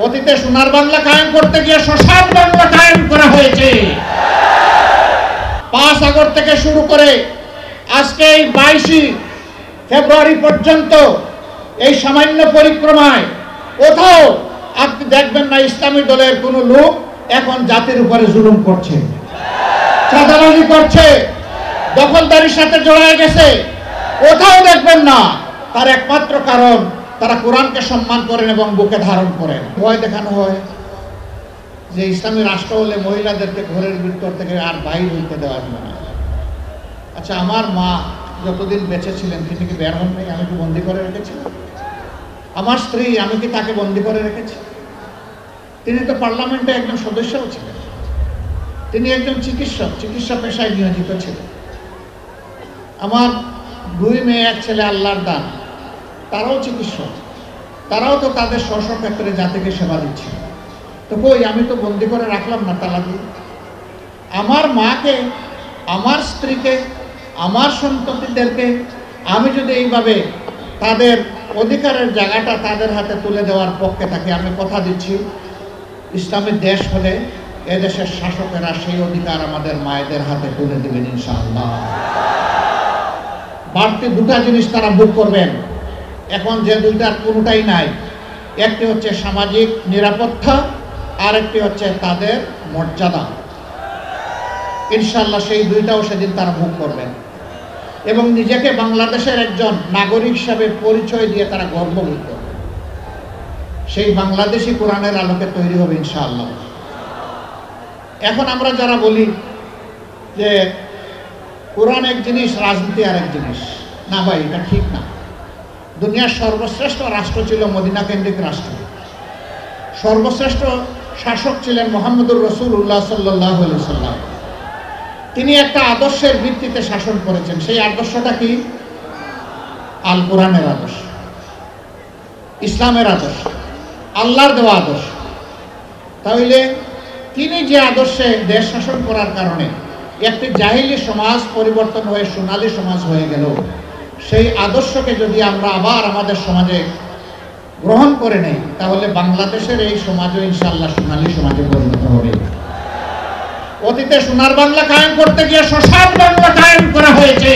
অতীতে সোনার বাংলা কায়েম করতে গিয়ে শ্মশান বাংলা কায়েম করা হয়েছে। 5 আগস্ট থেকে শুরু করে আজকে এই 22 ফেব্রুয়ারি পর্যন্ত এই সামান্য পরিক্রমায় কোথাও আপনি দেখবেন না ইসলামী দলের কোন লোক এখন জাতির উপরে জুলুম করছে, চাঁদাবাজি করছে, দখলদারির সাথে জড়ায় গেছে। কোথাও দেখবেন না। তার একমাত্র কারণ তারা কোরআনকে সম্মান করেন এবং বুকে ধারণ করেন। ভয় দেখানো হয় যে ইসলামী রাষ্ট্র হলে মহিলাদেরকে ঘরের ভিতর থেকে আর বাইর হইতে দেওয়া যাবে না। আচ্ছা, আমার মা যতদিন বেঁচে ছিলেন তিনি কি বের হন নাই? আমি কি বন্দি করে রেখেছিলাম? আমার স্ত্রী, আমি কি তাকে বন্দি করে রেখেছি? তিনি তো পার্লামেন্টে একজন সদস্যও ছিলেন। তিনি একজন চিকিৎসা পেশায় নিয়োজিত ছিলেন। আমার 2 মেয়ে 1 ছেলে আল্লাহর দান, তারাও চিকিৎসক, তারাও তো তাদের স্ব ক্ষেত্রে জাতিকে সেবা দিচ্ছে। তো কই, আমি তো বন্দি করে রাখলাম না তালা দিয়ে। আমার মাকে, আমার স্ত্রীকে, আমার সন্ততিদেরকে আমি যদি এইভাবে তাদের অধিকারের জায়গাটা তাদের হাতে তুলে দেওয়ার পক্ষে থাকি, আমি কথা দিচ্ছি ইসলামের দেশ হলে এদেশের শাসকেরা সেই অধিকার আমাদের মায়েদের হাতে তুলে দেবেন ইনশাআল্লাহ। বাড়তি 2টা জিনিস তারা ভোগ করবেন। এখন যে 2টার কোনোটাই নাই। একটি হচ্ছে সামাজিক নিরাপত্তা, আর একটি হচ্ছে তাদের মর্যাদা। ইনশাআল্লাহ সেই 2টাও সেদিন তারা ভোগ করবেন এবং নিজেকে বাংলাদেশের একজন নাগরিক হিসাবে পরিচয় দিয়ে তারা গর্ববোধ করবে। সেই বাংলাদেশি কোরআনের আলোকে তৈরি হবে ইনশাআল্লাহ। এখন আমরা যারা বলি যে কোরআন এক জিনিস, রাজনীতি আর এক জিনিস, না ভাই, এটা ঠিক না। দুনিয়ার সর্বশ্রেষ্ঠ রাষ্ট্র ছিল মদিনা কেন্দ্রিক রাষ্ট্র। সর্বশ্রেষ্ঠ শাসক ছিলেন মুহাম্মদুর রাসূলুল্লাহ সাল্লাল্লাহু আলাইহি সাল্লাম। তিনি একটা আদর্শের ভিত্তিতে শাসন করেছেন। সেই আদর্শটা কি? আল কোরআনের আদর্শ, ইসলামের আদর্শ, আল্লাহর দেওয়া আদর্শ। তাহলে তিনি যে আদর্শে দেশ শাসন করার কারণে একটি জাহিলি সমাজ পরিবর্তন হয়ে সোনালী সমাজ হয়ে গেল, সেই আদর্শকে যদি আমরা আবার আমাদের সমাজে গ্রহণ করে নেই, তাহলে বাংলাদেশের এই সমাজও ইনশাআল্লাহ সোনালী সমাজে পরিণত হবে। অতীতে সোনার বাংলা কায়েম করতে গিয়ে শ্মশান বাংলা কায়েম করা হয়েছে।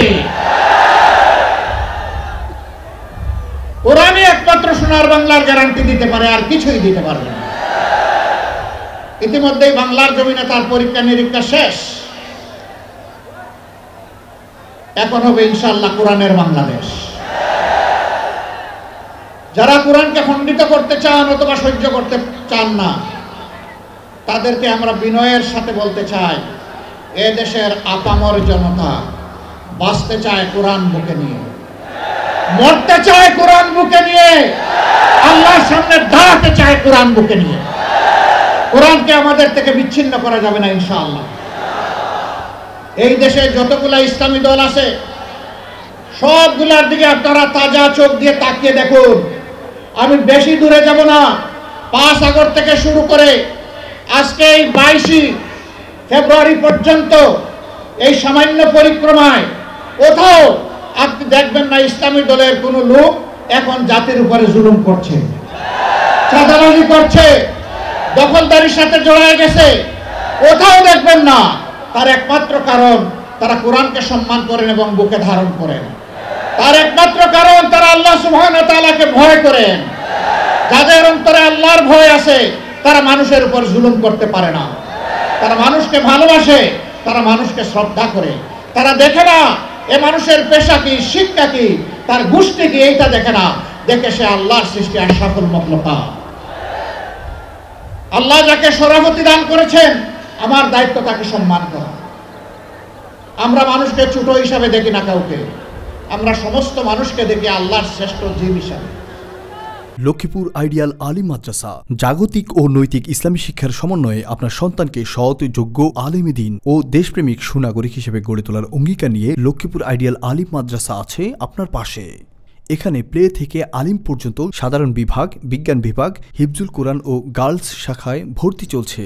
কোরআনই একমাত্র সোনার বাংলার গ্যারান্টি দিতে পারে, আর কিছুই দিতে পারবে না। ইতিমধ্যেই বাংলার জমিনে তার পরীক্ষা নিরীক্ষা শেষ। এখন হবে ইনশাআল্লাহ কোরআনের বাংলাদেশ। যারা কোরআনকে খণ্ডিত করতে চান অথবা সহ্য করতে চান না, তাদেরকে আমরা বিনয়ের সাথে বলতে চাই, এ দেশের আপামর জনতা বাঁচতে চায় কোরআন বুকে নিয়ে, মরতে চায় কোরআন বুকে নিয়ে, আল্লাহর সামনে দাঁড়াতে চায় কোরআন বুকে নিয়ে। কোরআনকে আমাদের থেকে বিচ্ছিন্ন করা যাবে না ইনশাআল্লাহ। এই দেশে যতগুলা ইসলামী দল আছে সবগুলার দিকে আপনারা তাজা চোখ দিয়ে তাকিয়ে দেখুন। আমি বেশি দূরে যাব না। 5 আগস্ট থেকে শুরু করে আজকে এই 22 ফেব্রুয়ারি পর্যন্ত এই সামান্য পরিক্রমায় কোথাও আপনি দেখবেন না ইসলামী দলের কোন লোক এখন জাতির উপরে জুলুম করছে, চাঁদাবাজি করছে, দখলদারির সাথে জড়ায় গেছে। কোথাও দেখবেন না। তার একমাত্র কারণ তারা কোরআনকে সম্মান করেন এবং বুকে ধারণ করেন। তার একমাত্র কারণ তারা আল্লাহ সুবহানাহু ওয়া তাআলাকে ভয় করেন। যাদের অন্তরে আল্লাহর ভয় আছে তারা মানুষের উপর জুলুম করতে পারে না। তারা মানুষকে ভালোবাসে, তারা মানুষকে শ্রদ্ধা করে। তারা দেখে না এ মানুষের পেশা কি, শিক্ষা কি, তার গোষ্ঠী কি, এইটা দেখে না। দেখে সে আল্লাহর সৃষ্টি আশরাফুল মাখলুকাত। আল্লাহ যাকে সভাপতি দান করেছেন, আমার দায়িত্ব তাকে সম্মান করা। আমরা মানুষকে ছোট হিসাবে দেখি না কাউকে, আমরা সমস্ত মানুষকে দেখি আল্লাহর শ্রেষ্ঠ জীব হিসাবে। লক্ষ্মীপুর আইডিয়াল আলিম মাদ্রাসা জাগতিক ও নৈতিক ইসলামী শিক্ষার সমন্বয়ে আপনার সন্তানকে সৎ, যোগ্য, আলেমে দ্বীন ও দেশপ্রেমিক সুনাগরিক হিসেবে গড়ে তোলার অঙ্গীকার নিয়ে লক্ষ্মীপুর আইডিয়াল আলিম মাদ্রাসা আছে আপনার পাশে। এখানে প্লে থেকে আলিম পর্যন্ত সাধারণ বিভাগ, বিজ্ঞান বিভাগ, হিফজুল কোরআন ও গার্লস শাখায় ভর্তি চলছে।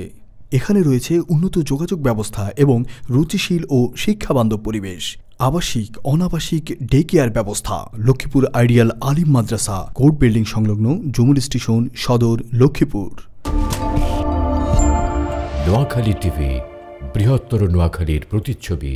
এখানে রয়েছে উন্নত যোগাযোগ ব্যবস্থা এবং রুচিশীল ও শিক্ষাবান্ধব পরিবেশ। আবাসিক অনাবাসিক ডে কেয়ার ব্যবস্থা। লক্ষ্মীপুর আইডিয়াল আলিম মাদ্রাসা, কোর্ট বিল্ডিং সংলগ্ন জুমুল স্টেশন, সদর, লক্ষ্মীপুর। নোয়াখালী টিভি, বৃহত্তর নোয়াখালীর প্রতিচ্ছবি।